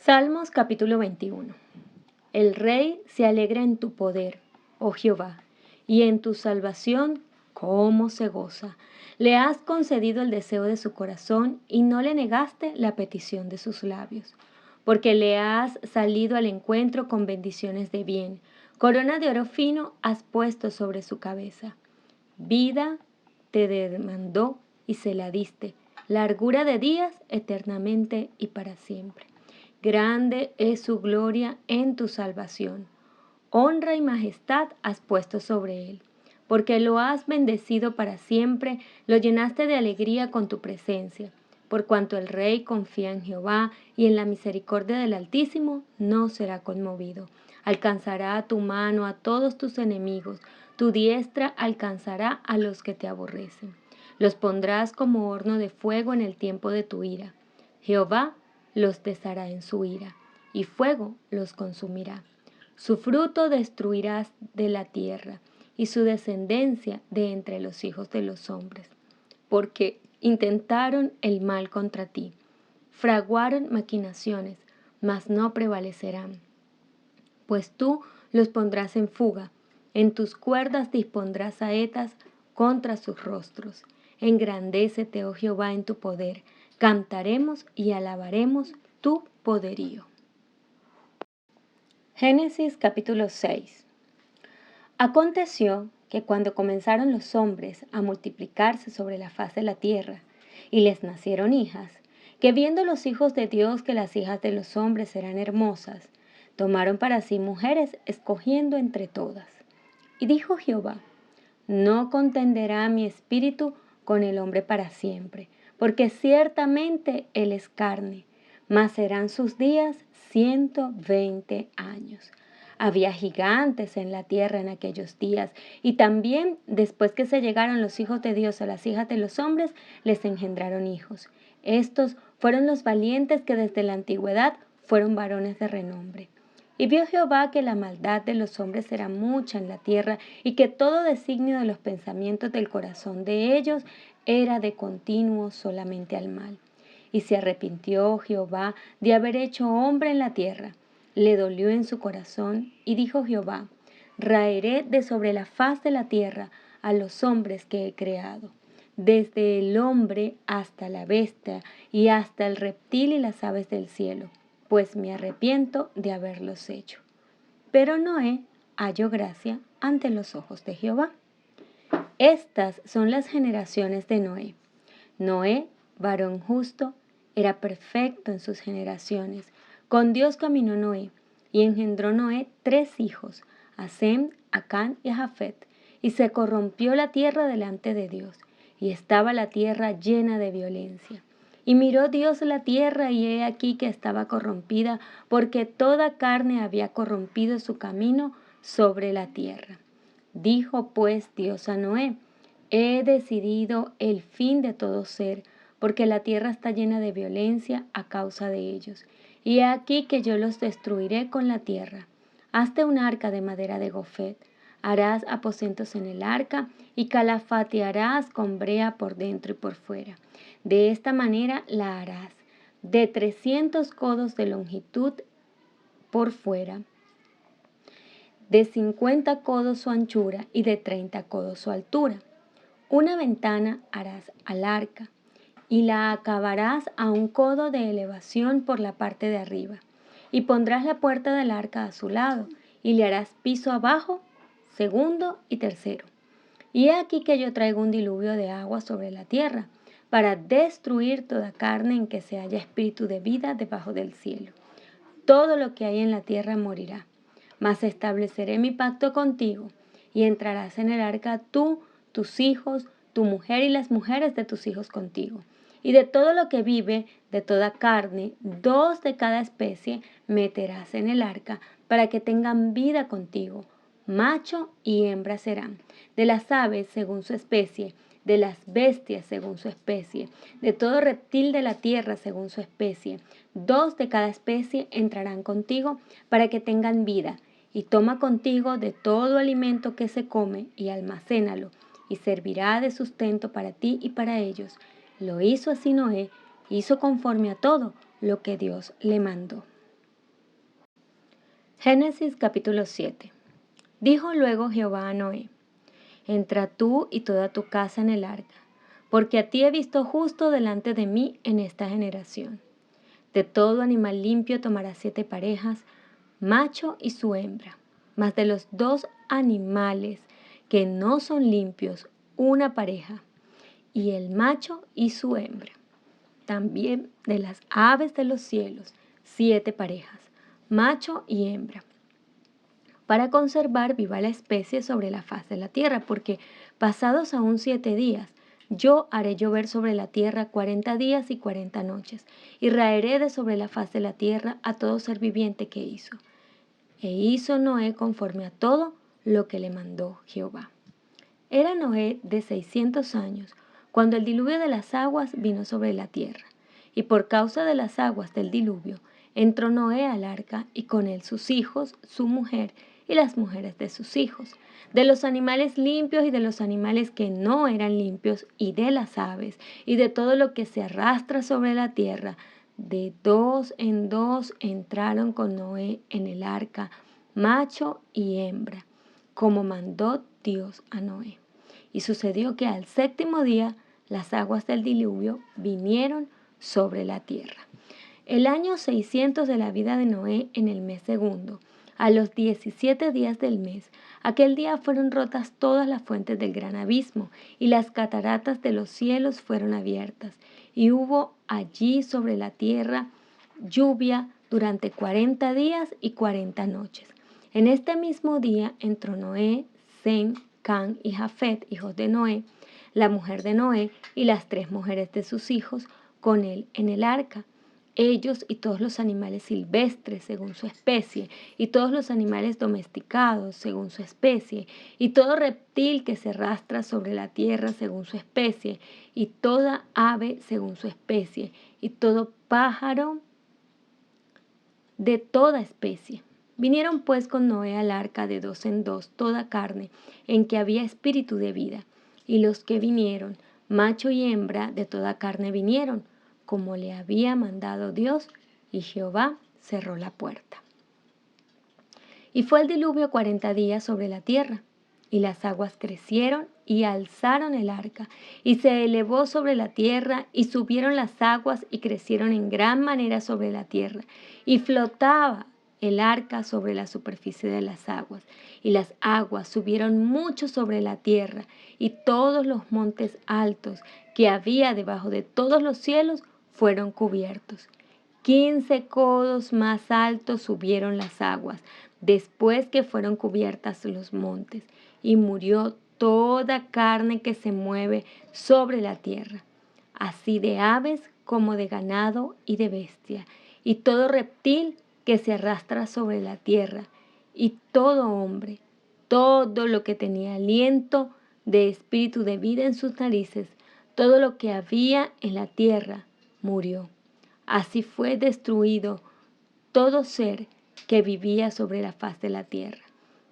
Salmos capítulo 21. El rey se alegra en tu poder, oh Jehová, y en tu salvación, cómo se goza. Le has concedido el deseo de su corazón y no le negaste la petición de sus labios, porque le has salido al encuentro con bendiciones de bien. Corona de oro fino has puesto sobre su cabeza. Vida te demandó y se la diste, largura de días eternamente y para siempre. Grande es su gloria en tu salvación. Honra y majestad has puesto sobre él, porque lo has bendecido para siempre, lo llenaste de alegría con tu presencia. Por cuanto el rey confía en Jehová y en la misericordia del Altísimo, no será conmovido. Alcanzará tu mano a todos tus enemigos, tu diestra alcanzará a los que te aborrecen. Los pondrás como horno de fuego en el tiempo de tu ira. Jehová los deshará en su ira, y fuego los consumirá. Su fruto destruirás de la tierra, y su descendencia de entre los hijos de los hombres. Porque intentaron el mal contra ti, fraguaron maquinaciones, mas no prevalecerán. Pues tú los pondrás en fuga, en tus cuerdas dispondrás saetas contra sus rostros. Engrandécete, oh Jehová, en tu poder. Cantaremos y alabaremos tu poderío. Génesis capítulo 6. Aconteció que cuando comenzaron los hombres a multiplicarse sobre la faz de la tierra, y les nacieron hijas, que viendo los hijos de Dios que las hijas de los hombres eran hermosas, tomaron para sí mujeres, escogiendo entre todas. Y dijo Jehová: No contenderá mi espíritu con el hombre para siempre, porque ciertamente él es carne, mas serán sus días 120 años. Había gigantes en la tierra en aquellos días, y también después que se llegaron los hijos de Dios a las hijas de los hombres, les engendraron hijos. Estos fueron los valientes que desde la antigüedad fueron varones de renombre. Y vio Jehová que la maldad de los hombres era mucha en la tierra, y que todo designio de los pensamientos del corazón de ellos era de continuo solamente al mal. Y se arrepintió Jehová de haber hecho hombre en la tierra. Le dolió en su corazón, y dijo Jehová: Raeré de sobre la faz de la tierra a los hombres que he creado, desde el hombre hasta la bestia, y hasta el reptil y las aves del cielo, pues me arrepiento de haberlos hecho. Pero Noé halló gracia ante los ojos de Jehová. Estas son las generaciones de Noé. Noé, varón justo, era perfecto en sus generaciones. Con Dios caminó Noé, y engendró Noé 3 hijos, a Sem, a Can y a Jafet. Y se corrompió la tierra delante de Dios, y estaba la tierra llena de violencia. Y miró Dios la tierra, y he aquí que estaba corrompida, porque toda carne había corrompido su camino sobre la tierra. Dijo pues Dios a Noé: He decidido el fin de todo ser, porque la tierra está llena de violencia a causa de ellos. Y he aquí que yo los destruiré con la tierra. Hazte un arca de madera de gofet. Harás aposentos en el arca y calafatearás con brea por dentro y por fuera. De esta manera la harás, de 300 codos de longitud por fuera, de 50 codos su anchura y de 30 codos su altura. Una ventana harás al arca, y la acabarás a 1 codo de elevación por la parte de arriba, y pondrás la puerta del arca a su lado, y le harás piso abajo, segundo y tercero. Y he aquí que yo traigo un diluvio de agua sobre la tierra, para destruir toda carne en que se haya espíritu de vida debajo del cielo. Todo lo que hay en la tierra morirá. Mas estableceré mi pacto contigo, y entrarás en el arca tú, tus hijos, tu mujer y las mujeres de tus hijos contigo. Y de todo lo que vive, de toda carne, 2 de cada especie meterás en el arca, para que tengan vida contigo. Macho y hembra serán, de las aves según su especie, de las bestias según su especie, de todo reptil de la tierra según su especie. 2 de cada especie entrarán contigo, para que tengan vida. Y toma contigo de todo alimento que se come y almacénalo, y servirá de sustento para ti y para ellos. Lo hizo así Noé, hizo conforme a todo lo que Dios le mandó. Génesis capítulo 7. Dijo luego Jehová a Noé: Entra tú y toda tu casa en el arca, porque a ti he visto justo delante de mí en esta generación. De todo animal limpio tomarás 7 parejas, macho y su hembra, mas de los 2 animales que no son limpios, una pareja, y el macho y su hembra. También de las aves de los cielos, 7 parejas, macho y hembra, para conservar viva la especie sobre la faz de la tierra, porque pasados aún 7 días, yo haré llover sobre la tierra 40 días y 40 noches, y raeré de sobre la faz de la tierra a todo ser viviente que hizo. E hizo Noé conforme a todo lo que le mandó Jehová. Era Noé de 600 años, cuando el diluvio de las aguas vino sobre la tierra, y por causa de las aguas del diluvio, entró Noé al arca, y con él sus hijos, su mujer, y las mujeres de sus hijos, de los animales limpios y de los animales que no eran limpios, y de las aves, y de todo lo que se arrastra sobre la tierra. De 2 en 2 entraron con Noé en el arca, macho y hembra, como mandó Dios a Noé. Y sucedió que al 7º día las aguas del diluvio vinieron sobre la tierra. El año 600 de la vida de Noé, en el mes segundo, a los 17 días del mes, aquel día fueron rotas todas las fuentes del gran abismo, y las cataratas de los cielos fueron abiertas, y hubo allí sobre la tierra lluvia durante 40 días y 40 noches. En este mismo día entró Noé, Sem, Can y Jafet, hijos de Noé, la mujer de Noé y las 3 mujeres de sus hijos con él en el arca. Ellos y todos los animales silvestres según su especie, y todos los animales domesticados según su especie, y todo reptil que se arrastra sobre la tierra según su especie, y toda ave según su especie, y todo pájaro de toda especie. Vinieron pues con Noé al arca de 2 en 2 toda carne, en que había espíritu de vida, y los que vinieron, macho y hembra de toda carne vinieron, como le había mandado Dios, y Jehová cerró la puerta. Y fue el diluvio 40 días sobre la tierra, y las aguas crecieron y alzaron el arca, y se elevó sobre la tierra, y subieron las aguas y crecieron en gran manera sobre la tierra, y flotaba el arca sobre la superficie de las aguas, y las aguas subieron mucho sobre la tierra, y todos los montes altos que había debajo de todos los cielos fueron cubiertos. 15 codos más altos subieron las aguas, después que fueron cubiertas los montes, y murió toda carne que se mueve sobre la tierra, así de aves como de ganado y de bestia, y todo reptil que se arrastra sobre la tierra, y todo hombre, todo lo que tenía aliento de espíritu de vida en sus narices, todo lo que había en la tierra, murió. Así fue destruido todo ser que vivía sobre la faz de la tierra,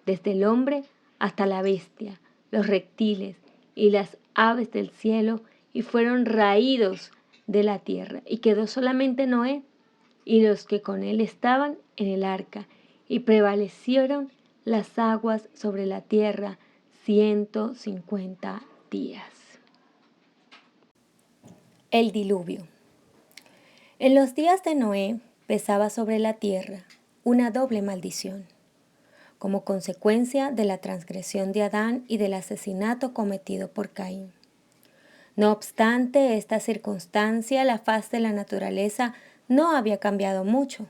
desde el hombre hasta la bestia, los reptiles y las aves del cielo, y fueron raídos de la tierra. Y quedó solamente Noé y los que con él estaban en el arca, y prevalecieron las aguas sobre la tierra 150 días. El diluvio. En los días de Noé pesaba sobre la tierra una doble maldición, como consecuencia de la transgresión de Adán y del asesinato cometido por Caín. No obstante esta circunstancia, la faz de la naturaleza no había cambiado mucho.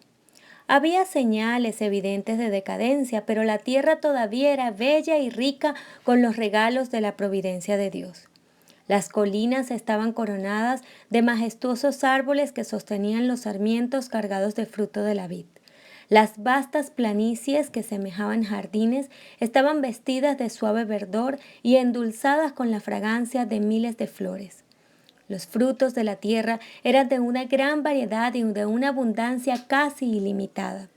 Había señales evidentes de decadencia, pero la tierra todavía era bella y rica con los regalos de la providencia de Dios. Las colinas estaban coronadas de majestuosos árboles que sostenían los sarmientos cargados de fruto de la vid. Las vastas planicies que semejaban jardines estaban vestidas de suave verdor y endulzadas con la fragancia de miles de flores. Los frutos de la tierra eran de una gran variedad y de una abundancia casi ilimitada.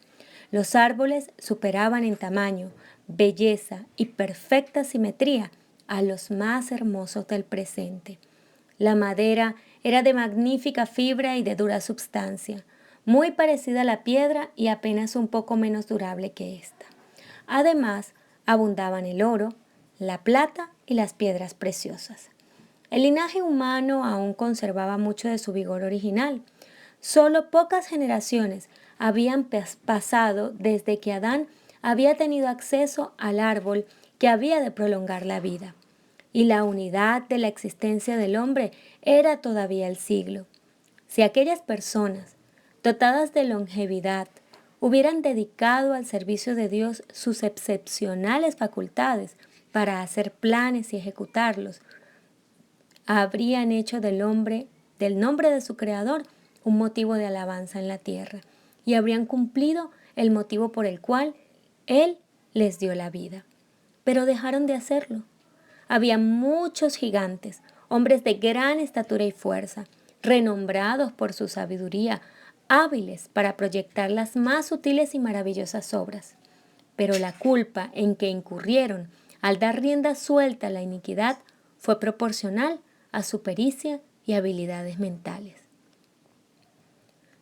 Los árboles superaban en tamaño, belleza y perfecta simetría a los más hermosos del presente. La madera era de magnífica fibra y de dura substancia. muy parecida a la piedra y apenas un poco menos durable que ésta. Además, abundaban el oro, la plata y las piedras preciosas. El linaje humano aún conservaba mucho de su vigor original. Solo pocas generaciones habían pasado desde que Adán había tenido acceso al árbol que había de prolongar la vida. Y la unidad de la existencia del hombre era todavía el siglo. Si aquellas personas, dotadas de longevidad, hubieran dedicado al servicio de Dios sus excepcionales facultades para hacer planes y ejecutarlos, habrían hecho del nombre de su Creador, un motivo de alabanza en la tierra, y habrían cumplido el motivo por el cual Él les dio la vida. Pero dejaron de hacerlo. Había muchos gigantes, hombres de gran estatura y fuerza, renombrados por su sabiduría, hábiles para proyectar las más sutiles y maravillosas obras. Pero la culpa en que incurrieron al dar rienda suelta a la iniquidad fue proporcional a su pericia y habilidades mentales.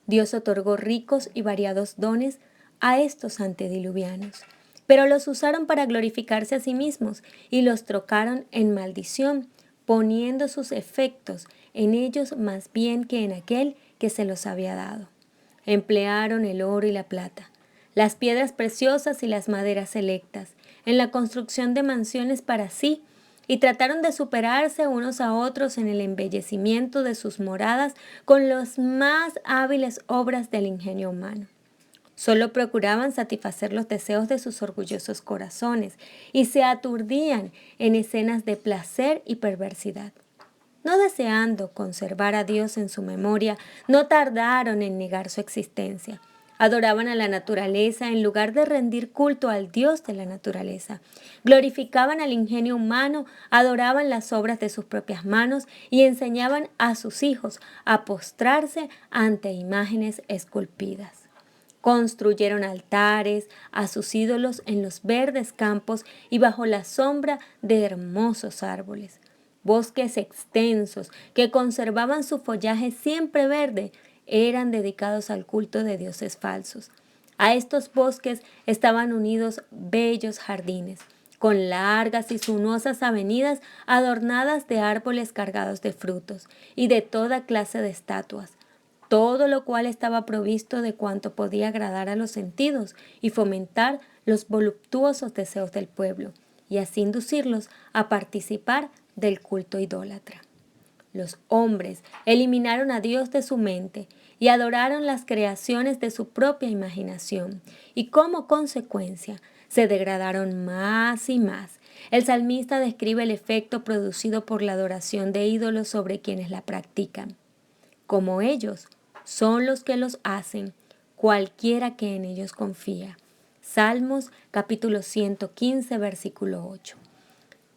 Dios otorgó ricos y variados dones a estos antediluvianos, pero los usaron para glorificarse a sí mismos y los trocaron en maldición, poniendo sus efectos en ellos más bien que en aquel que se los había dado. Emplearon el oro y la plata, las piedras preciosas y las maderas selectas, en la construcción de mansiones para sí, y trataron de superarse unos a otros en el embellecimiento de sus moradas con las más hábiles obras del ingenio humano. Solo procuraban satisfacer los deseos de sus orgullosos corazones y se aturdían en escenas de placer y perversidad. No deseando conservar a Dios en su memoria, no tardaron en negar su existencia. Adoraban a la naturaleza en lugar de rendir culto al Dios de la naturaleza. Glorificaban al ingenio humano, adoraban las obras de sus propias manos y enseñaban a sus hijos a postrarse ante imágenes esculpidas. Construyeron altares a sus ídolos en los verdes campos y bajo la sombra de hermosos árboles. Bosques extensos que conservaban su follaje siempre verde eran dedicados al culto de dioses falsos. A estos bosques estaban unidos bellos jardines, con largas y sinuosas avenidas adornadas de árboles cargados de frutos y de toda clase de estatuas, todo lo cual estaba provisto de cuanto podía agradar a los sentidos y fomentar los voluptuosos deseos del pueblo, y así inducirlos a participar del culto idólatra. Los hombres eliminaron a Dios de su mente y adoraron las creaciones de su propia imaginación, y como consecuencia se degradaron más y más. El salmista describe el efecto producido por la adoración de ídolos sobre quienes la practican. Como ellos son los que los hacen, cualquiera que en ellos confía. Salmos capítulo 115, versículo 8.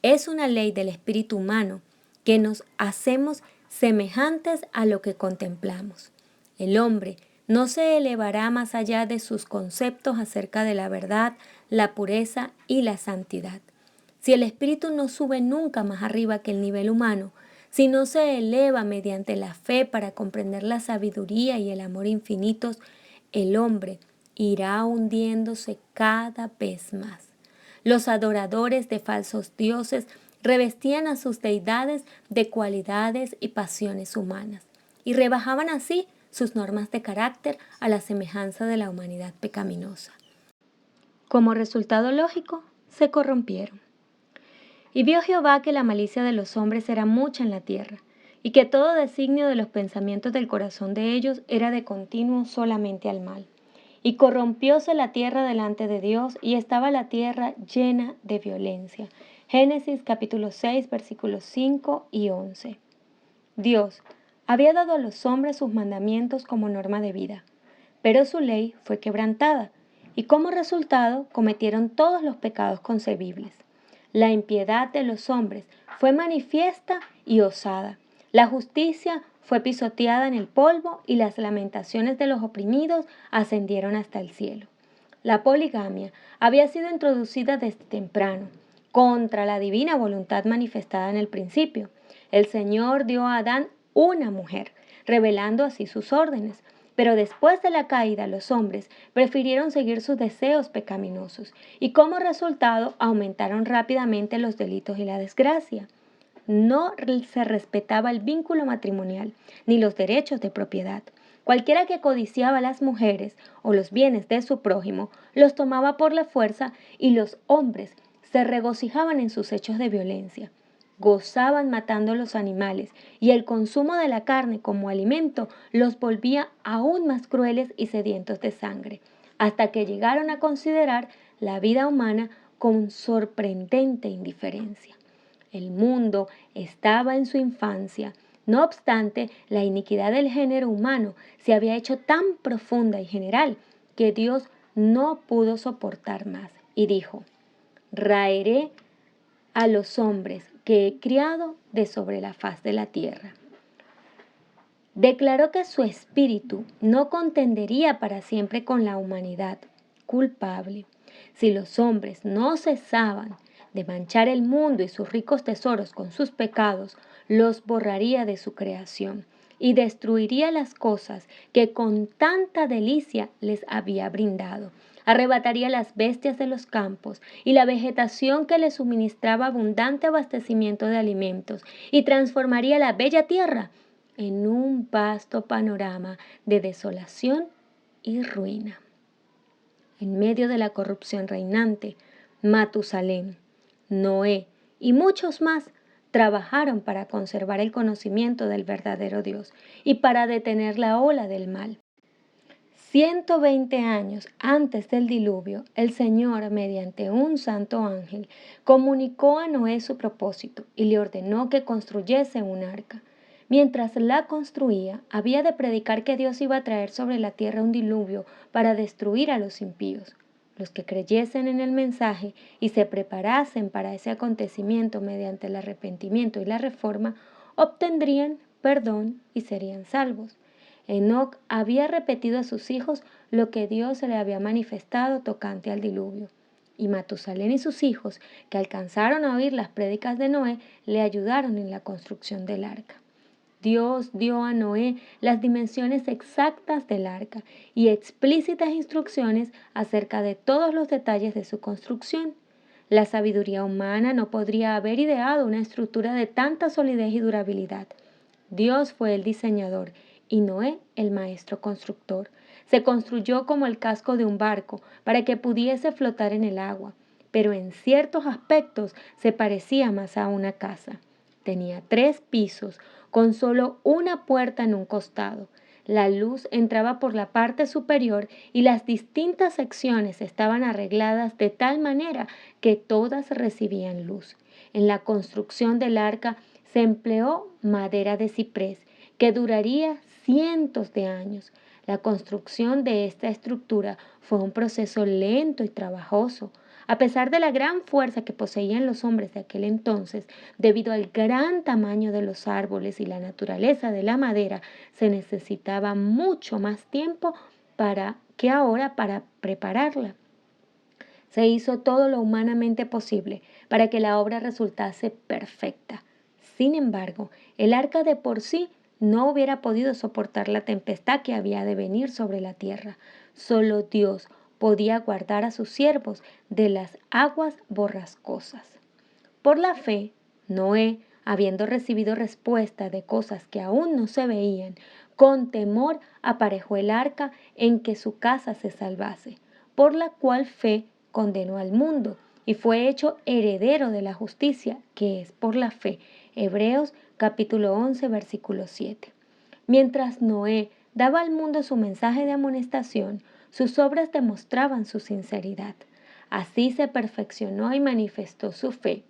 Es una ley del espíritu humano que nos hacemos semejantes a lo que contemplamos. El hombre no se elevará más allá de sus conceptos acerca de la verdad, la pureza y la santidad. Si el espíritu no sube nunca más arriba que el nivel humano, si no se eleva mediante la fe para comprender la sabiduría y el amor infinitos, el hombre irá hundiéndose cada vez más. Los adoradores de falsos dioses revestían a sus deidades de cualidades y pasiones humanas y rebajaban así sus normas de carácter a la semejanza de la humanidad pecaminosa. Como resultado lógico, se corrompieron. Y vio Jehová que la malicia de los hombres era mucha en la tierra, y que todo designio de los pensamientos del corazón de ellos era de continuo solamente al mal. Y corrompióse la tierra delante de Dios, y estaba la tierra llena de violencia. Génesis capítulo 6, versículos 5 y 11. Dios había dado a los hombres sus mandamientos como norma de vida, pero su ley fue quebrantada, y como resultado cometieron todos los pecados concebibles. La impiedad de los hombres fue manifiesta y osada. La justicia fue pisoteada en el polvo y las lamentaciones de los oprimidos ascendieron hasta el cielo. La poligamia había sido introducida desde temprano, contra la divina voluntad manifestada en el principio. El Señor dio a Adán una mujer, revelando así sus órdenes, Pero después de la caída, los hombres prefirieron seguir sus deseos pecaminosos y como resultado aumentaron rápidamente los delitos y la desgracia. No se respetaba el vínculo matrimonial ni los derechos de propiedad. Cualquiera que codiciaba a las mujeres o los bienes de su prójimo los tomaba por la fuerza y los hombres se regocijaban en sus hechos de violencia. Gozaban matando los animales y el consumo de la carne como alimento los volvía aún más crueles y sedientos de sangre, hasta que llegaron a considerar la vida humana con sorprendente indiferencia. El mundo estaba en su infancia. No obstante, la iniquidad del género humano se había hecho tan profunda y general que Dios no pudo soportar más y dijo: raeré a los hombres que he criado de sobre la faz de la tierra. Declaró que su espíritu no contendería para siempre con la humanidad culpable. Si los hombres no cesaban de manchar el mundo y sus ricos tesoros con sus pecados, los borraría de su creación y destruiría las cosas que con tanta delicia les había brindado. Arrebataría las bestias de los campos y la vegetación que les suministraba abundante abastecimiento de alimentos y transformaría la bella tierra en un vasto panorama de desolación y ruina. En medio de la corrupción reinante, Matusalén, Noé y muchos más trabajaron para conservar el conocimiento del verdadero Dios y para detener la ola del mal. 120 años antes del diluvio, el Señor, mediante un santo ángel, comunicó a Noé su propósito y le ordenó que construyese un arca. Mientras la construía, había de predicar que Dios iba a traer sobre la tierra un diluvio para destruir a los impíos. Los que creyesen en el mensaje y se preparasen para ese acontecimiento mediante el arrepentimiento y la reforma, obtendrían perdón y serían salvos. Enoc había repetido a sus hijos lo que Dios se le había manifestado tocante al diluvio. Y Matusalén y sus hijos, que alcanzaron a oír las prédicas de Noé, le ayudaron en la construcción del arca. Dios dio a Noé las dimensiones exactas del arca y explícitas instrucciones acerca de todos los detalles de su construcción. La sabiduría humana no podría haber ideado una estructura de tanta solidez y durabilidad. Dios fue el diseñador y Noé el maestro constructor. Se construyó como el casco de un barco para que pudiese flotar en el agua, pero en ciertos aspectos se parecía más a una casa. Tenía 3 pisos, con solo una puerta en un costado. La luz entraba por la parte superior y las distintas secciones estaban arregladas de tal manera que todas recibían luz. En la construcción del arca se empleó madera de ciprés, que duraría cientos de años. La construcción de esta estructura fue un proceso lento y trabajoso. A pesar de la gran fuerza que poseían los hombres de aquel entonces, debido al gran tamaño de los árboles y la naturaleza de la madera, se necesitaba mucho más tiempo que ahora para prepararla. Se hizo todo lo humanamente posible para que la obra resultase perfecta. Sin embargo, el arca de por sí no hubiera podido soportar la tempestad que había de venir sobre la tierra. Solo Dios podía guardar a sus siervos de las aguas borrascosas. Por la fe, Noé, habiendo recibido respuesta de cosas que aún no se veían, con temor aparejó el arca en que su casa se salvase, por la cual fe condenó al mundo y fue hecho heredero de la justicia, que es por la fe. Hebreos capítulo 11, versículo 7. Mientras Noé daba al mundo su mensaje de amonestación, sus obras demostraban su sinceridad. Así se perfeccionó y manifestó su fe.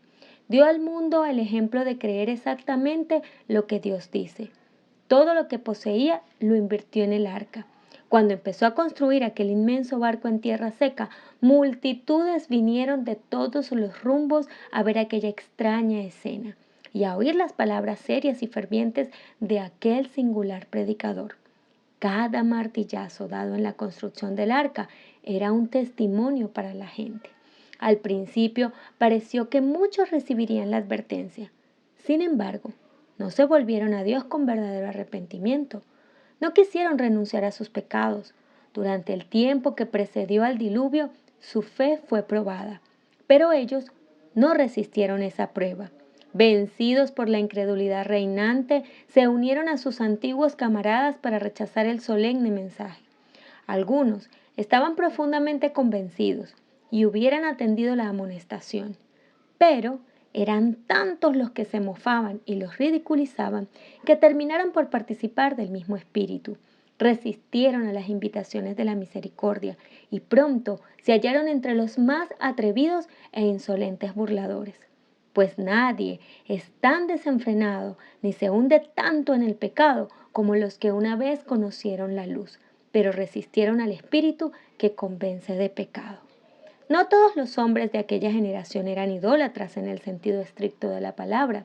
Dio al mundo el ejemplo de creer exactamente lo que Dios dice. Todo lo que poseía lo invirtió en el arca. Cuando empezó a construir aquel inmenso barco en tierra seca, multitudes vinieron de todos los rumbos a ver aquella extraña escena y a oír las palabras serias y fervientes de aquel singular predicador. Cada martillazo dado en la construcción del arca era un testimonio para la gente. Al principio pareció que muchos recibirían la advertencia. Sin embargo, no se volvieron a Dios con verdadero arrepentimiento. No quisieron renunciar a sus pecados. Durante el tiempo que precedió al diluvio, su fe fue probada, pero ellos no resistieron esa prueba. Vencidos por la incredulidad reinante, se unieron a sus antiguos camaradas para rechazar el solemne mensaje. Algunos estaban profundamente convencidos y hubieran atendido la amonestación, pero eran tantos los que se mofaban y los ridiculizaban que terminaron por participar del mismo espíritu. Resistieron a las invitaciones de la misericordia y pronto se hallaron entre los más atrevidos e insolentes burladores. Pues nadie es tan desenfrenado ni se hunde tanto en el pecado como los que una vez conocieron la luz, pero resistieron al espíritu que convence de pecado. No todos los hombres de aquella generación eran idólatras en el sentido estricto de la palabra.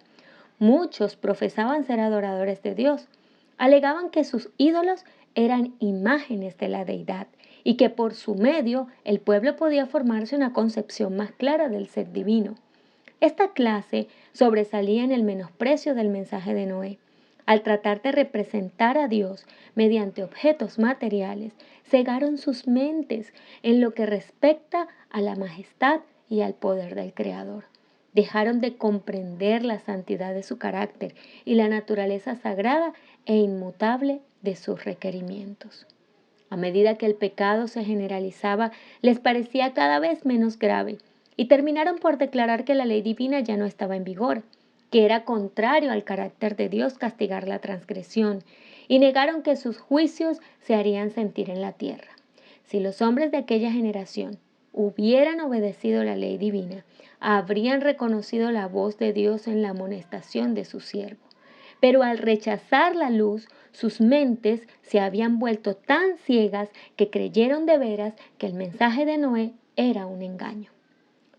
Muchos profesaban ser adoradores de Dios. Alegaban que sus ídolos eran imágenes de la deidad y que por su medio el pueblo podía formarse una concepción más clara del ser divino. Esta clase sobresalía en el menosprecio del mensaje de Noé. Al tratar de representar a Dios mediante objetos materiales, cegaron sus mentes en lo que respecta a la majestad y al poder del Creador. Dejaron de comprender la santidad de su carácter y la naturaleza sagrada e inmutable de sus requerimientos. A medida que el pecado se generalizaba, les parecía cada vez menos grave y terminaron por declarar que la ley divina ya no estaba en vigor, que era contrario al carácter de Dios castigar la transgresión, y negaron que sus juicios se harían sentir en la tierra. Si los hombres de aquella generación hubieran obedecido la ley divina, habrían reconocido la voz de Dios en la amonestación de su siervo. Pero al rechazar la luz, sus mentes se habían vuelto tan ciegas que creyeron de veras que el mensaje de Noé era un engaño.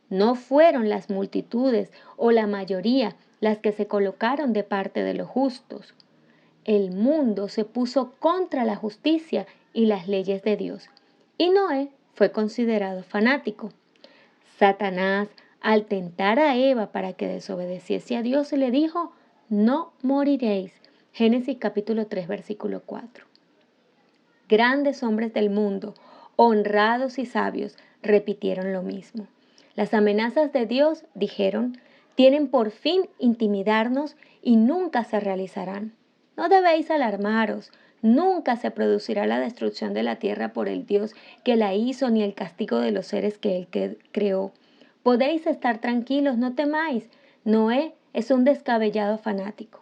No fueron las multitudes o la mayoría las que se colocaron de parte de los justos. El mundo se puso contra la justicia y las leyes de Dios, y Noé fue considerado fanático. Satanás, al tentar a Eva para que desobedeciese a Dios, le dijo: no moriréis. Génesis capítulo 3, versículo 4. Grandes hombres del mundo, honrados y sabios, repitieron lo mismo. Las amenazas de Dios, dijeron, tienen por fin intimidarnos y nunca se realizarán. No debéis alarmaros, nunca se producirá la destrucción de la tierra por el Dios que la hizo, ni el castigo de los seres que Él creó. Podéis estar tranquilos, no temáis. Noé es un descabellado fanático.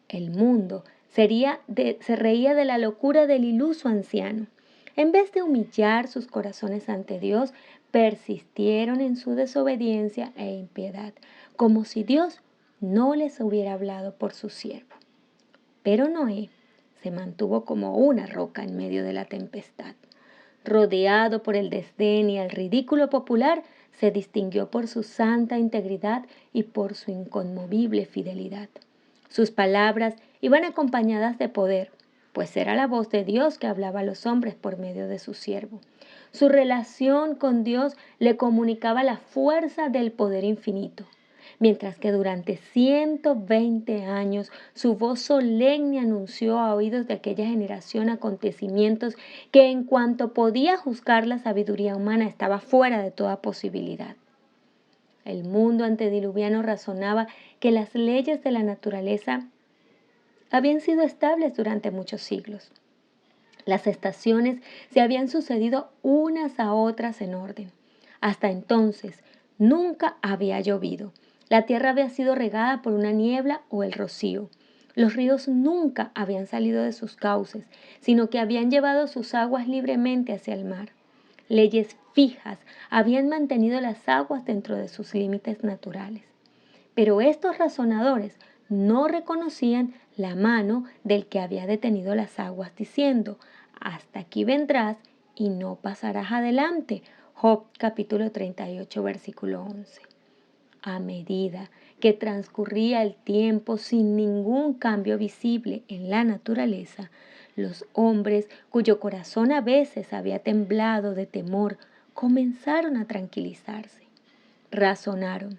El mundo se reía de la locura del iluso anciano. En vez de humillar sus corazones ante Dios, persistieron en su desobediencia e impiedad, como si Dios no les hubiera hablado por su siervo. Pero Noé se mantuvo como una roca en medio de la tempestad. Rodeado por el desdén y el ridículo popular, se distinguió por su santa integridad y por su inconmovible fidelidad. Sus palabras iban acompañadas de poder, pues era la voz de Dios que hablaba a los hombres por medio de su siervo. Su relación con Dios le comunicaba la fuerza del poder infinito, mientras que durante 120 años su voz solemne anunció a oídos de aquella generación acontecimientos que en cuanto podía juzgar la sabiduría humana estaba fuera de toda posibilidad. El mundo antediluviano razonaba que las leyes de la naturaleza habían sido estables durante muchos siglos. Las estaciones se habían sucedido unas a otras en orden. Hasta entonces nunca había llovido. La tierra había sido regada por una niebla o el rocío. Los ríos nunca habían salido de sus cauces, sino que habían llevado sus aguas libremente hacia el mar. Leyes fijas habían mantenido las aguas dentro de sus límites naturales. Pero estos razonadores no reconocían la mano del que había detenido las aguas, diciendo: hasta aquí vendrás y no pasarás adelante. Job capítulo 38, versículo 11. A medida que transcurría el tiempo sin ningún cambio visible en la naturaleza, los hombres, cuyo corazón a veces había temblado de temor, comenzaron a tranquilizarse. Razonaron: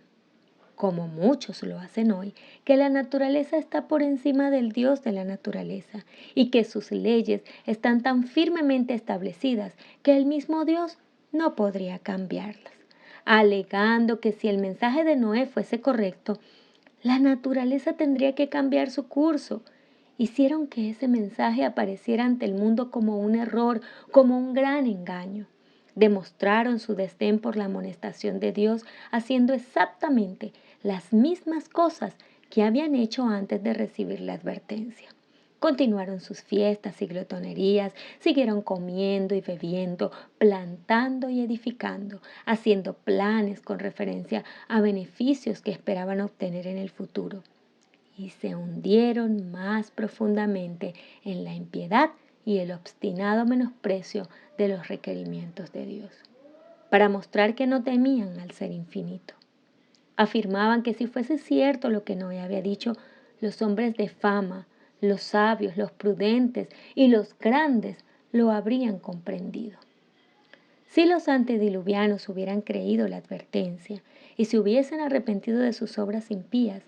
como muchos lo hacen hoy, que la naturaleza está por encima del Dios de la naturaleza y que sus leyes están tan firmemente establecidas que el mismo Dios no podría cambiarlas, alegando que si el mensaje de Noé fuese correcto, la naturaleza tendría que cambiar su curso. Hicieron que ese mensaje apareciera ante el mundo como un error, como un gran engaño. Demostraron su desdén por la amonestación de Dios, haciendo exactamente las mismas cosas que habían hecho antes de recibir la advertencia. Continuaron sus fiestas y glotonerías, siguieron comiendo y bebiendo, plantando y edificando, haciendo planes con referencia a beneficios que esperaban obtener en el futuro. Y se hundieron más profundamente en la impiedad y el obstinado menosprecio de los requerimientos de Dios, para mostrar que no temían al Ser infinito. Afirmaban que si fuese cierto lo que Noé había dicho, los hombres de fama, los sabios, los prudentes y los grandes lo habrían comprendido. Si los antediluvianos hubieran creído la advertencia y se hubiesen arrepentido de sus obras impías,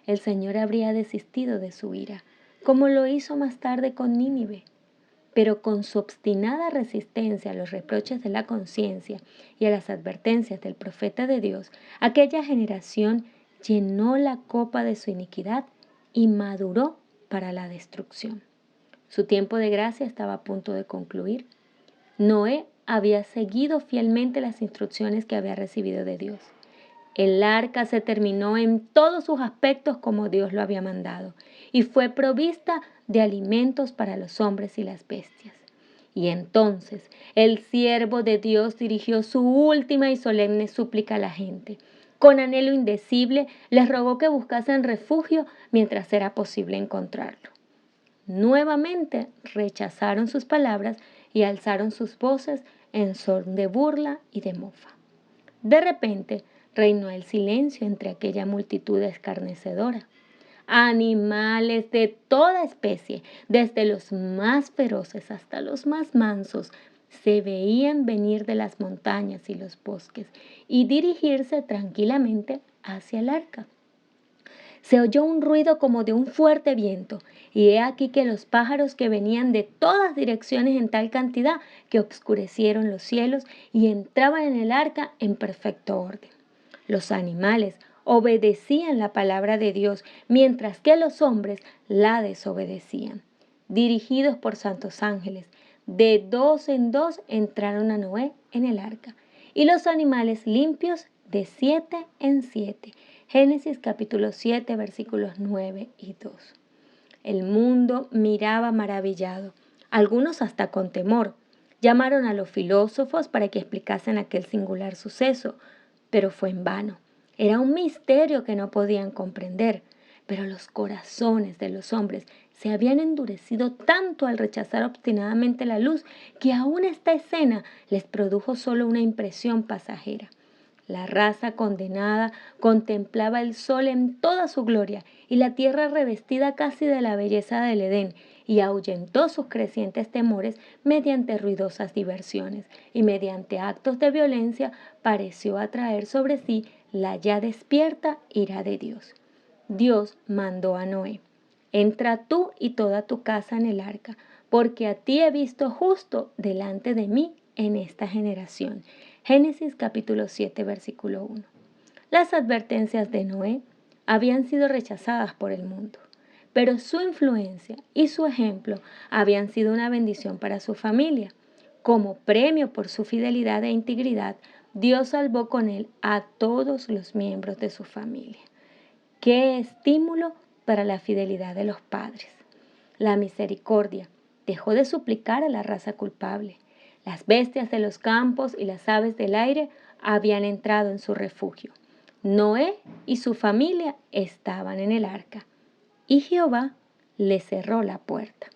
el Señor habría desistido de su ira, como lo hizo más tarde con Nínive. Pero con su obstinada resistencia a los reproches de la conciencia y a las advertencias del profeta de Dios, aquella generación llenó la copa de su iniquidad y maduró para la destrucción. Su tiempo de gracia estaba a punto de concluir. Noé había seguido fielmente las instrucciones que había recibido de Dios. El arca se terminó en todos sus aspectos como Dios lo había mandado y fue provista de alimentos para los hombres y las bestias. Y entonces el siervo de Dios dirigió su última y solemne súplica a la gente. Con anhelo indecible les rogó que buscasen refugio mientras era posible encontrarlo. Nuevamente rechazaron sus palabras y alzaron sus voces en son de burla y de mofa. De repente reinó el silencio entre aquella multitud escarnecedora. Animales de toda especie, desde los más feroces hasta los más mansos, se veían venir de las montañas y los bosques y dirigirse tranquilamente hacia el arca. Se oyó un ruido como de un fuerte viento, y he aquí que los pájaros que venían de todas direcciones en tal cantidad que obscurecieron los cielos y entraban en el arca en perfecto orden. Los animales obedecían la palabra de Dios, mientras que los hombres la desobedecían. Dirigidos por santos ángeles, de dos en dos entraron a Noé en el arca, y los animales limpios de 7 en 7. Génesis capítulo 7, versículos 9 y 2. El mundo miraba maravillado, algunos hasta con temor. Llamaron a los filósofos para que explicasen aquel singular suceso, pero fue en vano. Era un misterio que no podían comprender, pero los corazones de los hombres se habían endurecido tanto al rechazar obstinadamente la luz que aún esta escena les produjo solo una impresión pasajera. La raza condenada contemplaba el sol en toda su gloria y la tierra revestida casi de la belleza del Edén, y ahuyentó sus crecientes temores mediante ruidosas diversiones, y mediante actos de violencia pareció atraer sobre sí la ya despierta ira de Dios. Dios mandó a Noé: entra tú y toda tu casa en el arca, porque a ti he visto justo delante de mí en esta generación. Génesis capítulo 7, versículo 1. Las advertencias de Noé habían sido rechazadas por el mundo, pero su influencia y su ejemplo habían sido una bendición para su familia. Como premio por su fidelidad e integridad, Dios salvó con él a todos los miembros de su familia. ¡Qué estímulo para la fidelidad de los padres! La misericordia dejó de suplicar a la raza culpable. Las bestias de los campos y las aves del aire habían entrado en su refugio. Noé y su familia estaban en el arca, y Jehová le cerró la puerta.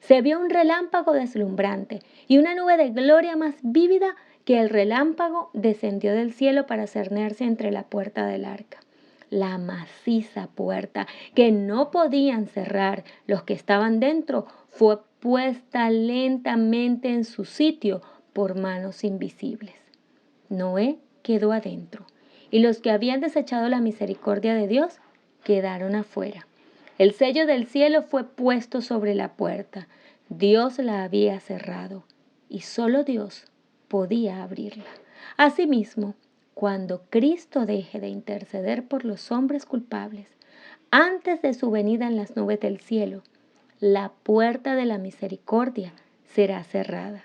Se vio un relámpago deslumbrante, y una nube de gloria más vívida que el relámpago descendió del cielo para cernerse entre la puerta del arca. La maciza puerta que no podían cerrar los que estaban dentro fue puesta lentamente en su sitio por manos invisibles. Noé quedó adentro, y los que habían desechado la misericordia de Dios quedaron afuera. El sello del cielo fue puesto sobre la puerta. Dios la había cerrado y solo Dios podía abrirla. Asimismo, cuando Cristo deje de interceder por los hombres culpables, antes de su venida en las nubes del cielo, la puerta de la misericordia será cerrada.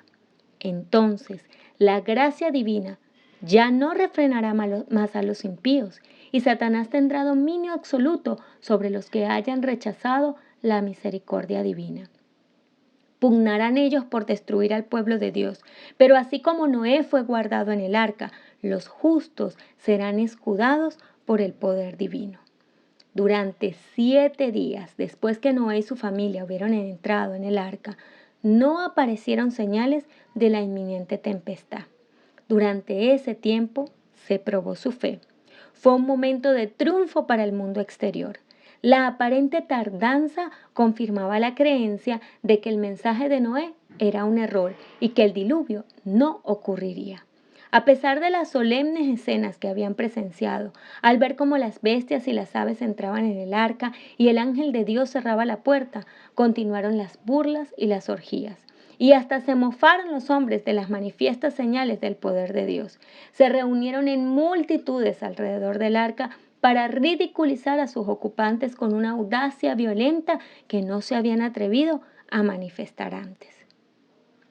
Entonces, la gracia divina ya no refrenará más a los impíos, y Satanás tendrá dominio absoluto sobre los que hayan rechazado la misericordia divina. Pugnarán ellos por destruir al pueblo de Dios, pero así como Noé fue guardado en el arca, los justos serán escudados por el poder divino. Durante 7 días después que Noé y su familia hubieron entrado en el arca, no aparecieron señales de la inminente tempestad. Durante ese tiempo se probó su fe. Fue un momento de triunfo para el mundo exterior. La aparente tardanza confirmaba la creencia de que el mensaje de Noé era un error y que el diluvio no ocurriría. A pesar de las solemnes escenas que habían presenciado, al ver cómo las bestias y las aves entraban en el arca y el ángel de Dios cerraba la puerta, continuaron las burlas y las orgías. Y hasta se mofaron los hombres de las manifiestas señales del poder de Dios. Se reunieron en multitudes alrededor del arca para ridiculizar a sus ocupantes con una audacia violenta que no se habían atrevido a manifestar antes.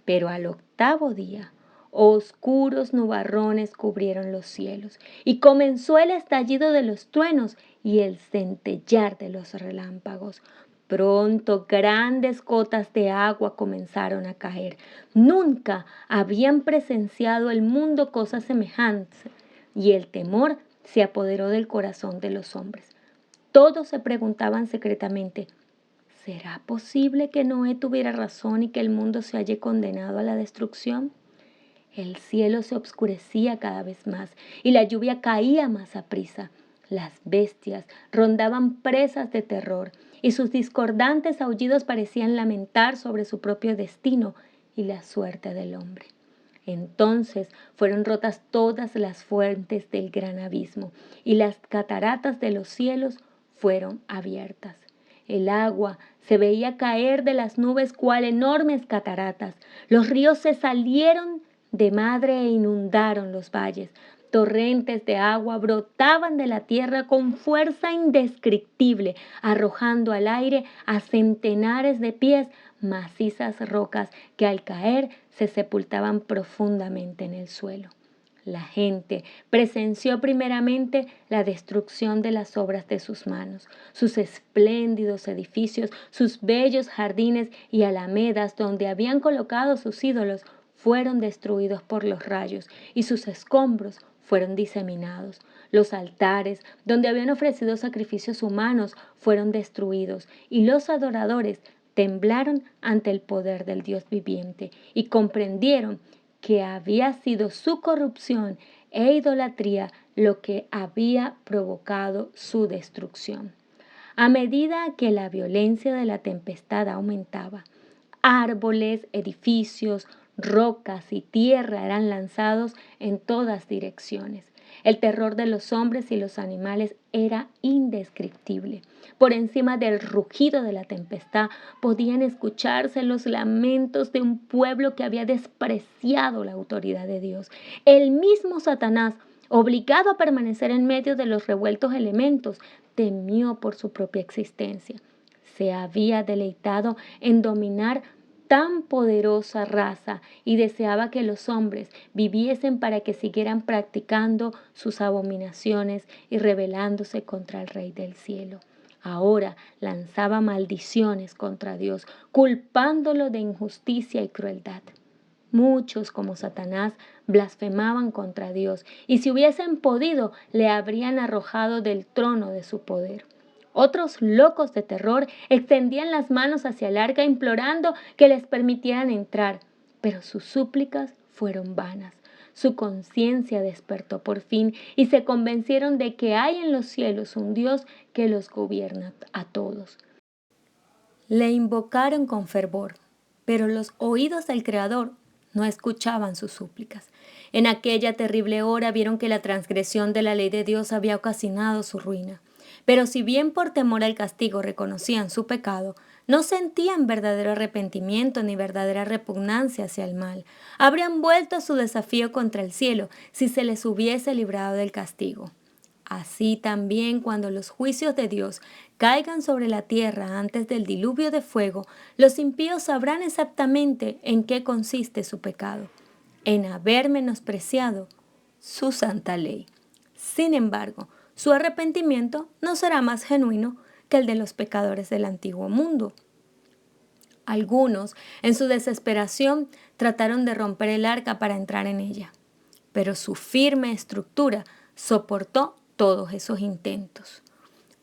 Pero al 8º día, oscuros nubarrones cubrieron los cielos y comenzó el estallido de los truenos y el centellear de los relámpagos. Pronto grandes gotas de agua comenzaron a caer. Nunca habían presenciado el mundo cosas semejantes y el temor se apoderó del corazón de los hombres. Todos se preguntaban secretamente: ¿será posible que Noé tuviera razón y que el mundo se halle condenado a la destrucción? El cielo se obscurecía cada vez más y la lluvia caía más aprisa. Las bestias rondaban presas de terror y sus discordantes aullidos parecían lamentar sobre su propio destino y la suerte del hombre. Entonces fueron rotas todas las fuentes del gran abismo y las cataratas de los cielos fueron abiertas. El agua se veía caer de las nubes cual enormes cataratas. Los ríos se salieron de madre e inundaron los valles. Torrentes de agua brotaban de la tierra con fuerza indescriptible, arrojando al aire a centenares de pies macizas rocas que al caer se sepultaban profundamente en el suelo. La gente presenció primeramente la destrucción de las obras de sus manos, sus espléndidos edificios, sus bellos jardines y alamedas donde habían colocado sus ídolos fueron destruidos por los rayos y sus escombros fueron diseminados. Los altares donde habían ofrecido sacrificios humanos fueron destruidos y los adoradores temblaron ante el poder del Dios viviente y comprendieron que había sido su corrupción e idolatría lo que había provocado su destrucción. A medida que la violencia de la tempestad aumentaba, árboles, edificios, rocas y tierra eran lanzados en todas direcciones. El terror de los hombres y los animales era indescriptible. Por encima del rugido de la tempestad podían escucharse los lamentos de un pueblo que había despreciado la autoridad de Dios. El mismo Satanás, obligado a permanecer en medio de los revueltos elementos, temió por su propia existencia. Se había deleitado en dominar tan poderosa raza y deseaba que los hombres viviesen para que siguieran practicando sus abominaciones y rebelándose contra el Rey del cielo. Ahora lanzaba maldiciones contra Dios, culpándolo de injusticia y crueldad. Muchos, como Satanás, blasfemaban contra Dios y si hubiesen podido, le habrían arrojado del trono de su poder. Otros locos de terror extendían las manos hacia el arca implorando que les permitieran entrar, pero sus súplicas fueron vanas. Su conciencia despertó por fin y se convencieron de que hay en los cielos un Dios que los gobierna a todos. Le invocaron con fervor, pero los oídos del Creador no escuchaban sus súplicas. En aquella terrible hora vieron que la transgresión de la ley de Dios había ocasionado su ruina. Pero si bien por temor al castigo reconocían su pecado, no sentían verdadero arrepentimiento ni verdadera repugnancia hacia el mal. Habrían vuelto a su desafío contra el cielo si se les hubiese librado del castigo. Así también cuando los juicios de Dios caigan sobre la tierra antes del diluvio de fuego, los impíos sabrán exactamente en qué consiste su pecado, en haber menospreciado su santa ley. Sin embargo, su arrepentimiento no será más genuino que el de los pecadores del antiguo mundo. Algunos, en su desesperación, trataron de romper el arca para entrar en ella, pero su firme estructura soportó todos esos intentos.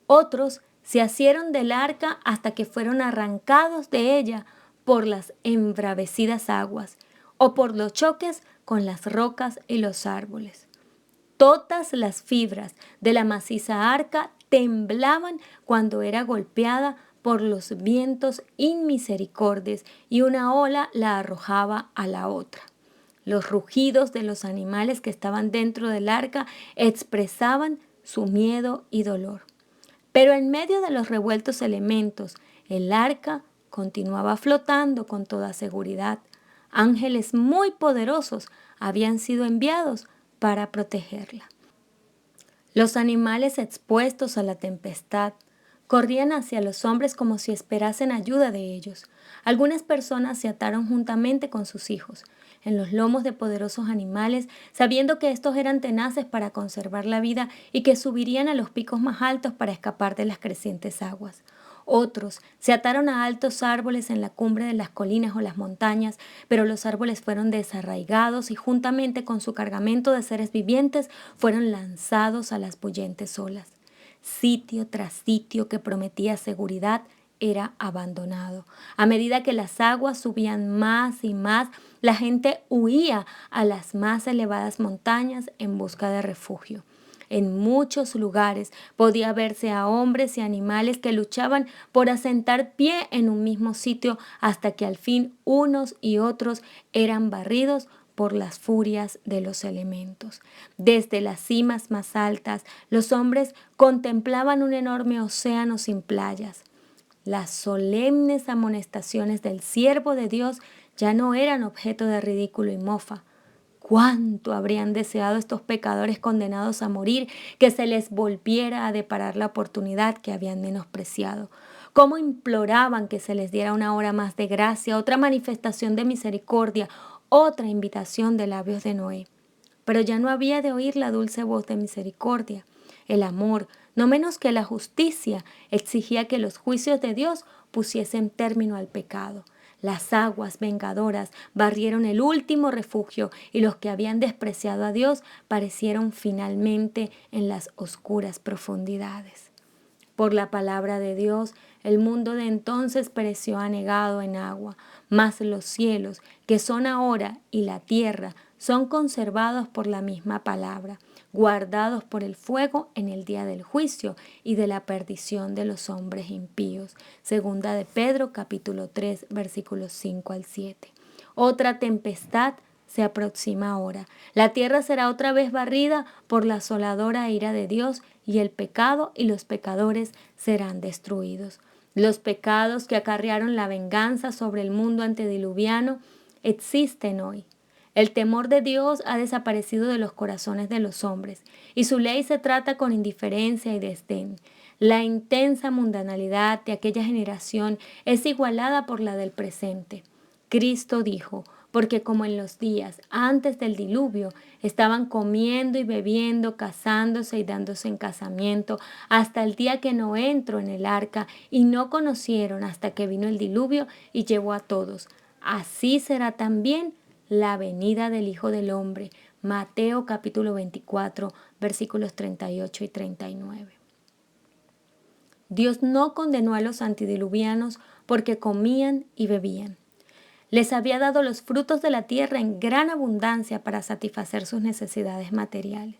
Otros se asieron del arca hasta que fueron arrancados de ella por las embravecidas aguas o por los choques con las rocas y los árboles. Todas las fibras de la maciza arca temblaban cuando era golpeada por los vientos inmisericordes y una ola la arrojaba a la otra. Los rugidos de los animales que estaban dentro del arca expresaban su miedo y dolor. Pero en medio de los revueltos elementos, el arca continuaba flotando con toda seguridad. Ángeles muy poderosos habían sido enviados para protegerla. Los animales expuestos a la tempestad corrían hacia los hombres como si esperasen ayuda de ellos. Algunas personas se ataron juntamente con sus hijos en los lomos de poderosos animales, sabiendo que estos eran tenaces para conservar la vida y que subirían a los picos más altos para escapar de las crecientes aguas. Otros se ataron a altos árboles en la cumbre de las colinas o las montañas, pero los árboles fueron desarraigados y juntamente con su cargamento de seres vivientes fueron lanzados a las bullentes olas. Sitio tras sitio que prometía seguridad era abandonado. A medida que las aguas subían más y más, la gente huía a las más elevadas montañas en busca de refugio. En muchos lugares podía verse a hombres y animales que luchaban por asentar pie en un mismo sitio hasta que al fin unos y otros eran barridos por las furias de los elementos. Desde las cimas más altas, los hombres contemplaban un enorme océano sin playas. Las solemnes amonestaciones del siervo de Dios ya no eran objeto de ridículo y mofa. ¿Cuánto habrían deseado estos pecadores condenados a morir que se les volviera a deparar la oportunidad que habían menospreciado? ¿Cómo imploraban que se les diera una hora más de gracia, otra manifestación de misericordia, otra invitación de labios de Noé? Pero ya no había de oír la dulce voz de misericordia. El amor, no menos que la justicia, exigía que los juicios de Dios pusiesen término al pecado. Las aguas vengadoras barrieron el último refugio y los que habían despreciado a Dios parecieron finalmente en las oscuras profundidades. Por la palabra de Dios, el mundo de entonces pereció anegado en agua, mas los cielos, que son ahora, y la tierra, son conservados por la misma palabra, guardados por el fuego en el día del juicio y de la perdición de los hombres impíos. Segunda de Pedro, capítulo 3, versículos 5 al 7. Otra tempestad se aproxima ahora. La tierra será otra vez barrida por la asoladora ira de Dios y el pecado y los pecadores serán destruidos. Los pecados que acarrearon la venganza sobre el mundo antediluviano existen hoy. El temor de Dios ha desaparecido de los corazones de los hombres y su ley se trata con indiferencia y desdén. La intensa mundanalidad de aquella generación es igualada por la del presente. Cristo dijo: porque como en los días antes del diluvio estaban comiendo y bebiendo, casándose y dándose en casamiento, hasta el día que Noé entró en el arca, y no conocieron hasta que vino el diluvio y llevó a todos. Así será también la venida del Hijo del Hombre. Mateo capítulo 24, versículos 38 y 39. Dios no condenó a los antediluvianos porque comían y bebían. Les había dado los frutos de la tierra en gran abundancia para satisfacer sus necesidades materiales.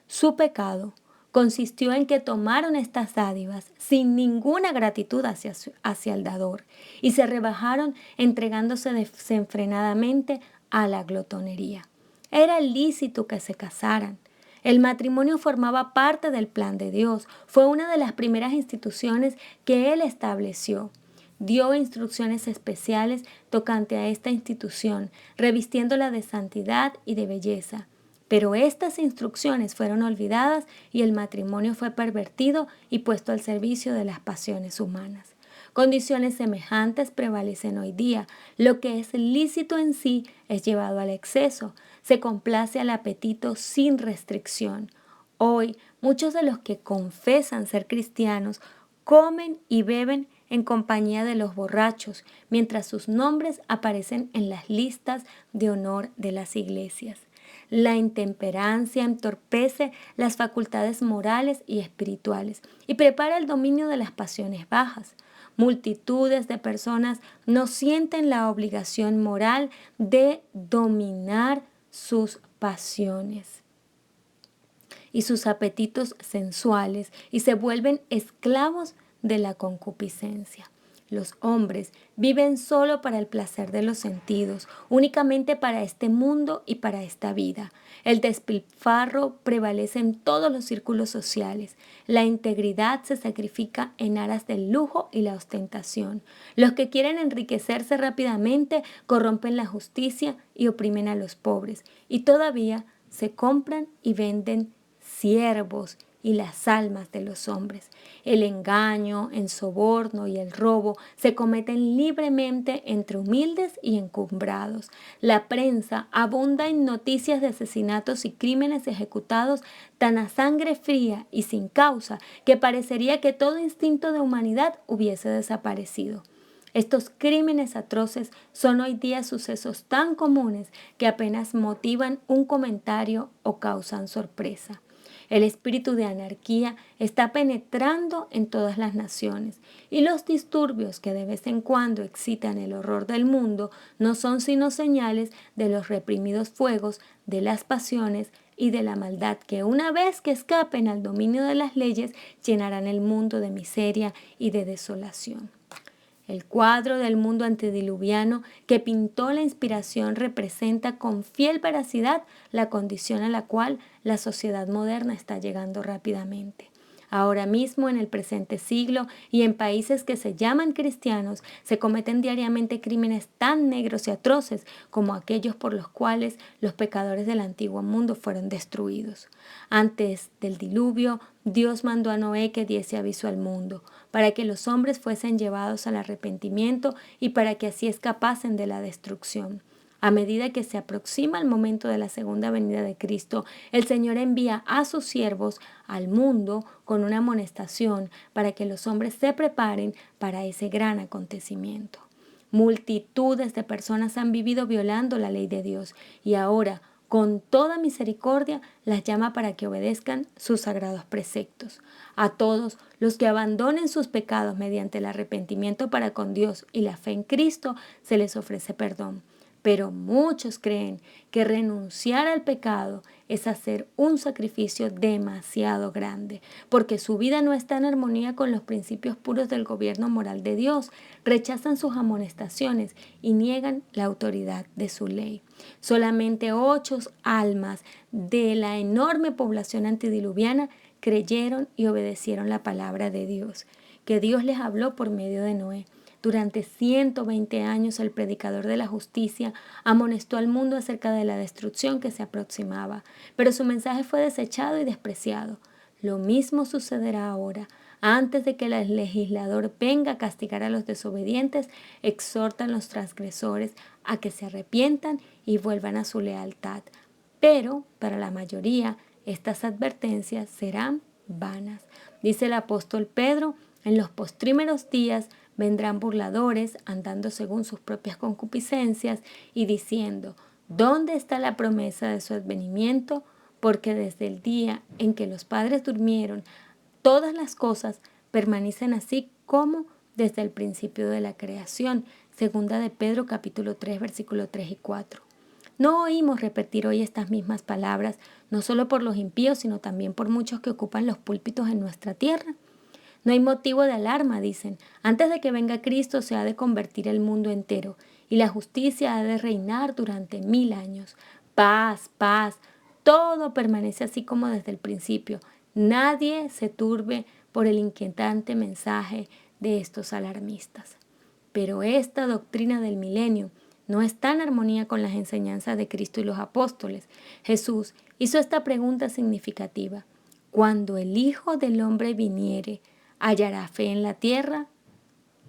Su pecado consistió en que tomaron estas dádivas sin ninguna gratitud hacia el dador y se rebajaron entregándose desenfrenadamente a la glotonería. Era lícito que se casaran. El matrimonio formaba parte del plan de Dios. Fue una de las primeras instituciones que Él estableció. Dio instrucciones especiales tocante a esta institución, revistiéndola de santidad y de belleza. Pero estas instrucciones fueron olvidadas y el matrimonio fue pervertido y puesto al servicio de las pasiones humanas. Condiciones semejantes prevalecen hoy día. Lo que es lícito en sí es llevado al exceso. Se complace al apetito sin restricción. Hoy, muchos de los que confesan ser cristianos comen y beben en compañía de los borrachos, mientras sus nombres aparecen en las listas de honor de las iglesias. La intemperancia entorpece las facultades morales y espirituales y prepara el dominio de las pasiones bajas. Multitudes de personas no sienten la obligación moral de dominar sus pasiones y sus apetitos sensuales y se vuelven esclavos de la concupiscencia. Los hombres viven solo para el placer de los sentidos, únicamente para este mundo y para esta vida. El despilfarro prevalece en todos los círculos sociales. La integridad se sacrifica en aras del lujo y la ostentación. Los que quieren enriquecerse rápidamente corrompen la justicia y oprimen a los pobres. Y todavía se compran y venden siervos y las almas de los hombres. El engaño, el soborno y el robo se cometen libremente entre humildes y encumbrados. La prensa abunda en noticias de asesinatos y crímenes ejecutados tan a sangre fría y sin causa que parecería que todo instinto de humanidad hubiese desaparecido. Estos crímenes atroces son hoy día sucesos tan comunes que apenas motivan un comentario o causan sorpresa. El espíritu de anarquía está penetrando en todas las naciones y los disturbios que de vez en cuando excitan el horror del mundo no son sino señales de los reprimidos fuegos de las pasiones y de la maldad que una vez que escapen al dominio de las leyes llenarán el mundo de miseria y de desolación. El cuadro del mundo antediluviano que pintó la inspiración representa con fiel veracidad la condición a la cual la sociedad moderna está llegando rápidamente. Ahora mismo, en el presente siglo y en países que se llaman cristianos, se cometen diariamente crímenes tan negros y atroces como aquellos por los cuales los pecadores del antiguo mundo fueron destruidos. Antes del diluvio, Dios mandó a Noé que diese aviso al mundo, para que los hombres fuesen llevados al arrepentimiento y para que así escapasen de la destrucción. A medida que se aproxima el momento de la segunda venida de Cristo, el Señor envía a sus siervos al mundo con una amonestación para que los hombres se preparen para ese gran acontecimiento. Multitudes de personas han vivido violando la ley de Dios y ahora, con toda misericordia, las llama para que obedezcan sus sagrados preceptos. A todos los que abandonen sus pecados mediante el arrepentimiento para con Dios y la fe en Cristo, se les ofrece perdón. Pero muchos creen que renunciar al pecado es hacer un sacrificio demasiado grande, porque su vida no está en armonía con los principios puros del gobierno moral de Dios, rechazan sus amonestaciones y niegan la autoridad de su ley. Solamente 8 almas de la enorme población antediluviana creyeron y obedecieron la palabra de Dios, que Dios les habló por medio de Noé. Durante 120 años el predicador de la justicia amonestó al mundo acerca de la destrucción que se aproximaba, pero su mensaje fue desechado y despreciado. Lo mismo sucederá ahora. Antes de que el legislador venga a castigar a los desobedientes, exhortan a los transgresores a que se arrepientan y vuelvan a su lealtad. Pero para la mayoría, estas advertencias serán vanas. Dice el apóstol Pedro, en los postrímeros días vendrán burladores andando según sus propias concupiscencias y diciendo, ¿dónde está la promesa de su advenimiento? Porque desde el día en que los padres durmieron, todas las cosas permanecen así como desde el principio de la creación. Segunda de Pedro capítulo 3 versículo 3 y 4. No oímos repetir hoy estas mismas palabras, no solo por los impíos, sino también por muchos que ocupan los púlpitos en nuestra tierra. No hay motivo de alarma, dicen. Antes de que venga Cristo se ha de convertir el mundo entero. y la justicia ha de reinar durante 1000 años. Paz, paz, todo permanece así como desde el principio. Nadie se turbe por el inquietante mensaje de estos alarmistas. Pero esta doctrina del milenio no está en armonía con las enseñanzas de Cristo y los apóstoles. Jesús hizo esta pregunta significativa: cuando el Hijo del Hombre viniere, ¿hallará fe en la tierra?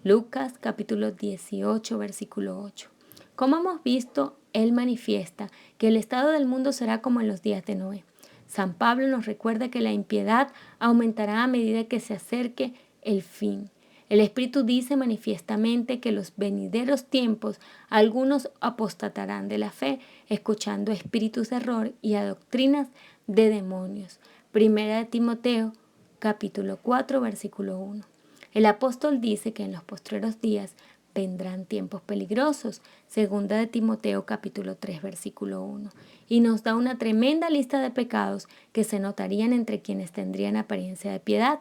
Lucas capítulo 18, versículo 8. Como hemos visto, Él manifiesta que el estado del mundo será como en los días de Noé. San Pablo nos recuerda que la impiedad aumentará a medida que se acerque el fin. El Espíritu dice manifiestamente que en los venideros tiempos algunos apostatarán de la fe, escuchando espíritus de error y a doctrinas de demonios. Primera de Timoteo, capítulo 4, versículo 1. El apóstol dice que en los postreros días vendrán tiempos peligrosos, segunda de Timoteo capítulo 3 versículo 1, y nos da una tremenda lista de pecados que se notarían entre quienes tendrían apariencia de piedad.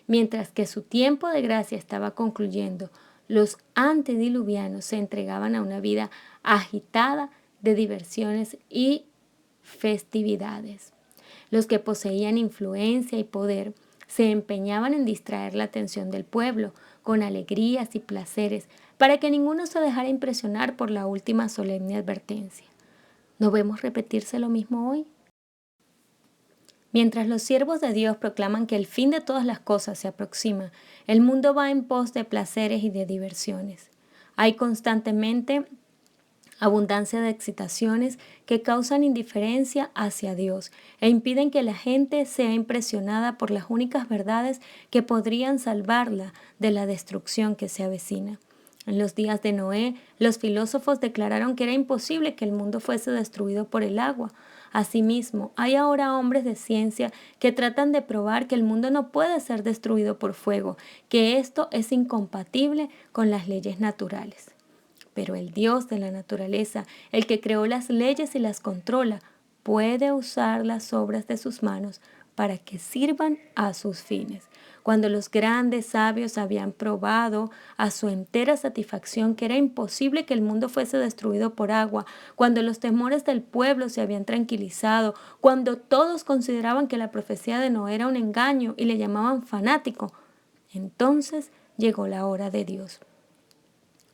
Mientras que su tiempo de gracia estaba concluyendo, los antediluvianos se entregaban a una vida agitada de diversiones y festividades. Los que poseían influencia y poder se empeñaban en distraer la atención del pueblo con alegrías y placeres para que ninguno se dejara impresionar por la última solemne advertencia. ¿No vemos repetirse lo mismo hoy? Mientras los siervos de Dios proclaman que el fin de todas las cosas se aproxima, el mundo va en pos de placeres y de diversiones. Hay constantemente abundancia de excitaciones que causan indiferencia hacia Dios e impiden que la gente sea impresionada por las únicas verdades que podrían salvarla de la destrucción que se avecina. En los días de Noé, los filósofos declararon que era imposible que el mundo fuese destruido por el agua. Asimismo, hay ahora hombres de ciencia que tratan de probar que el mundo no puede ser destruido por fuego, que esto es incompatible con las leyes naturales. Pero el Dios de la naturaleza, el que creó las leyes y las controla, puede usar las obras de sus manos para que sirvan a sus fines. Cuando los grandes sabios habían probado a su entera satisfacción que era imposible que el mundo fuese destruido por agua, cuando los temores del pueblo se habían tranquilizado, cuando todos consideraban que la profecía de Noé era un engaño y le llamaban fanático, entonces llegó la hora de Dios.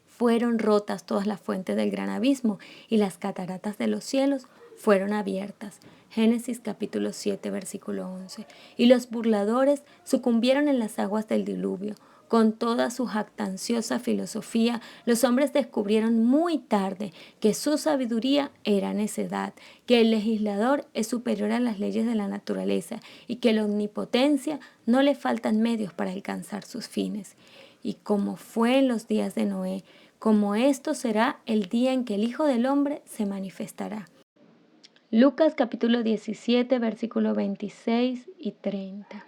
Fueron rotas todas las fuentes del gran abismo y las cataratas de los cielos fueron abiertas. Génesis capítulo 7, versículo 11. Y los burladores sucumbieron en las aguas del diluvio. Con toda su jactanciosa filosofía, los hombres descubrieron muy tarde que su sabiduría era necedad, que el legislador es superior a las leyes de la naturaleza y que la omnipotencia no le faltan medios para alcanzar sus fines. Y como fue en los días de Noé, como esto será el día en que el Hijo del Hombre se manifestará. Lucas capítulo 17, versículos 26 y 30.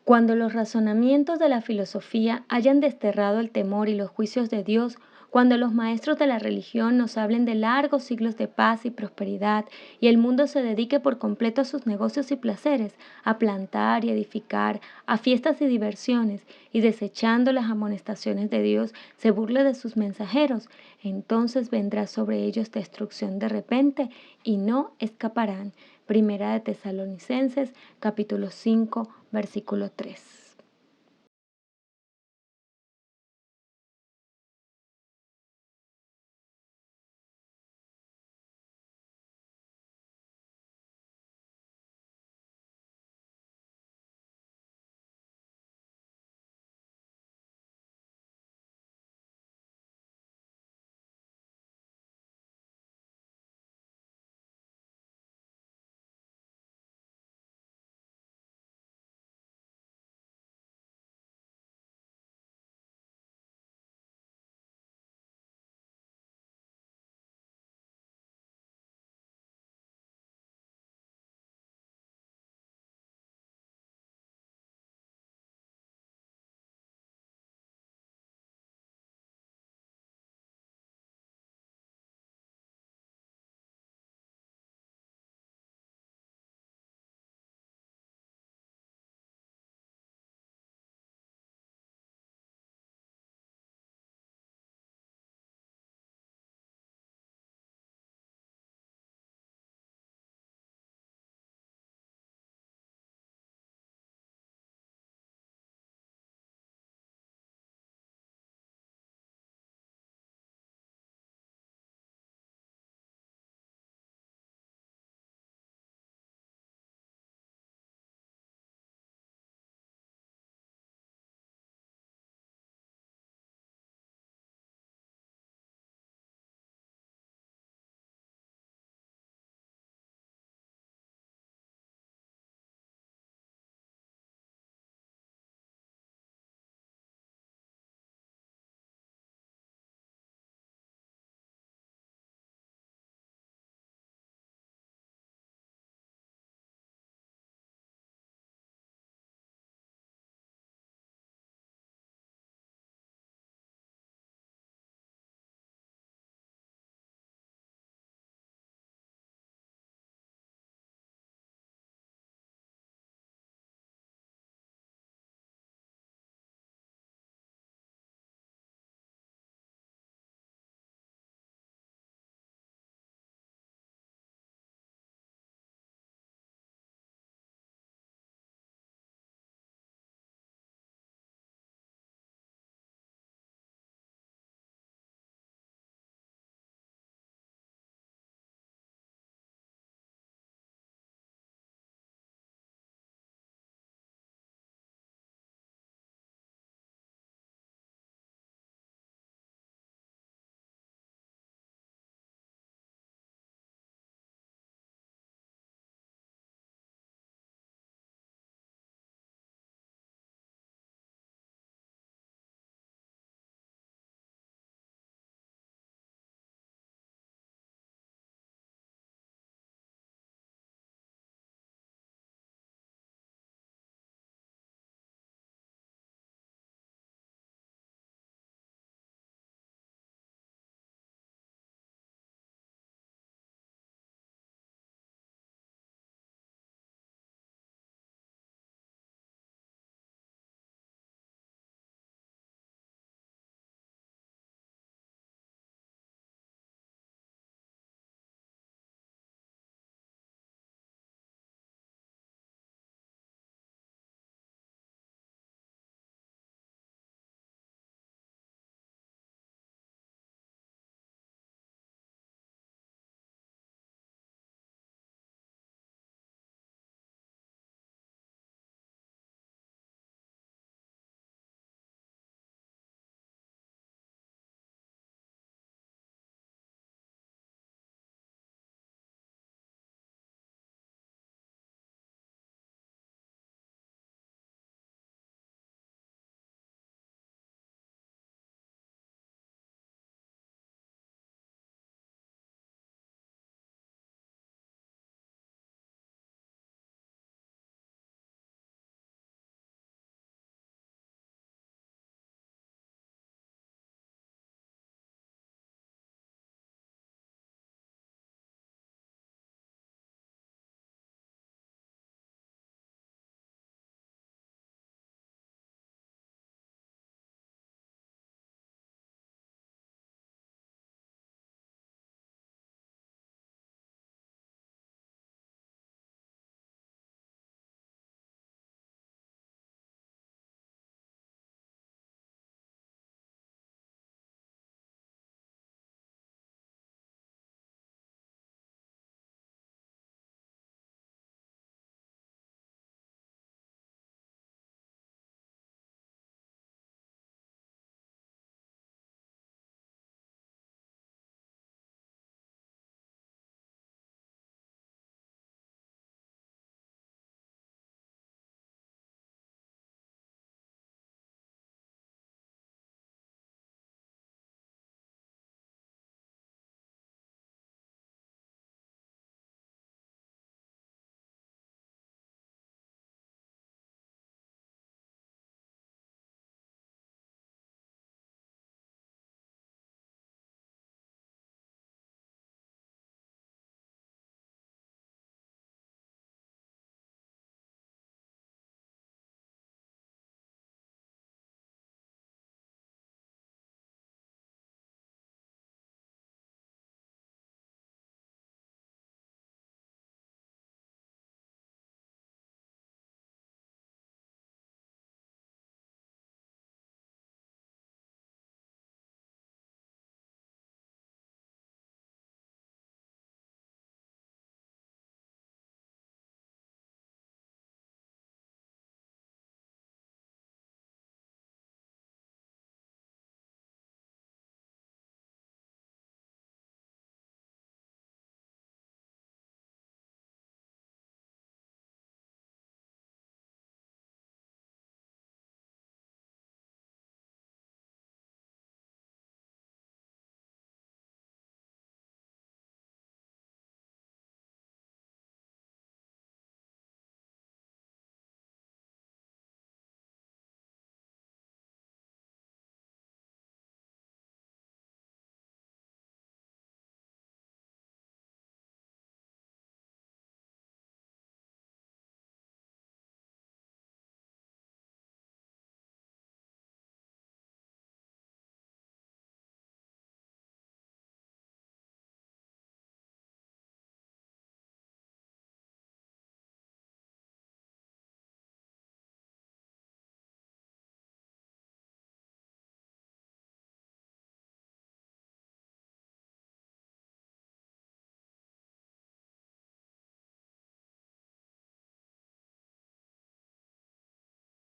Cuando los razonamientos de la filosofía hayan desterrado el temor y los juicios de Dios, cuando los maestros de la religión nos hablen de largos siglos de paz y prosperidad y el mundo se dedique por completo a sus negocios y placeres, a plantar y edificar, a fiestas y diversiones, y desechando las amonestaciones de Dios, se burle de sus mensajeros, entonces vendrá sobre ellos destrucción de repente y no escaparán. Primera de Tesalonicenses, capítulo 5, versículo 3.